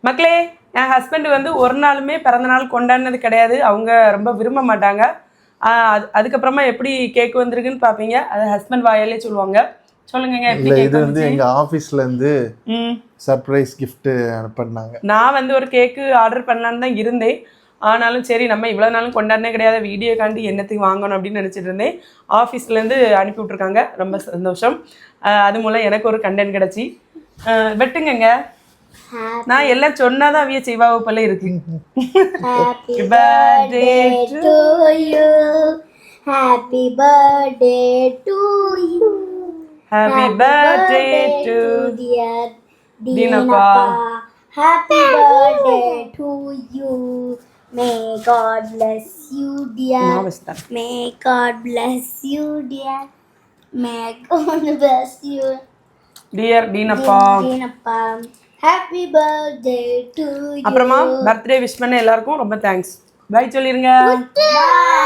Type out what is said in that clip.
மக்களே, என் ஹஸ்பண்ட் வந்து ஒரு நாளுமே பிறந்த நாள் கொண்டாடினது கிடையாது. அவங்க ரொம்ப விரும்ப மாட்டாங்க. அதுக்கப்புறமா எப்படி கேக் வந்திருக்குன்னு பார்ப்பீங்க. அது ஹஸ்பண்ட் வாயாலே சொல்லுவாங்க. சொல்லுங்க எப்படி கேக் இது வந்து எங்க ஆபீஸ்ல இருந்து சர்ப்ரைஸ் gift அனுப்புனாங்க. நான் வந்து ஒரு கேக்கு ஆர்டர் பண்ணலான்னு தான் இருந்தேன். ஆனாலும் சரி நம்ம இவ்வளோ நாளும் கொண்டாடினே கிடையாது, வீடியோ காண்டி என்னத்துக்கு வாங்கணும் அப்படின்னு நினச்சிட்டு இருந்தேன். ஆஃபீஸ்லேருந்து அனுப்பி விட்ருக்காங்க, ரொம்ப சந்தோஷம். அது மூலம் எனக்கு ஒரு கண்டென்ட் கிடச்சி வெட்டுங்க. நான் எல்லாம் சொன்னாதான் அவிய செய்வாவு போல இருக்கு. Happy birthday to you. Happy birthday to you. Happy birthday to dear Dinappa. Happy birthday to you. May God bless you, dear. May God bless you, dear. May God bless you, dear Dinappa. Happy birthday to you. அப்புறமா birthday wish பண்ண எல்லாருக்கும் ரொம்ப thanks. By சொல்லிருங்க. Bye.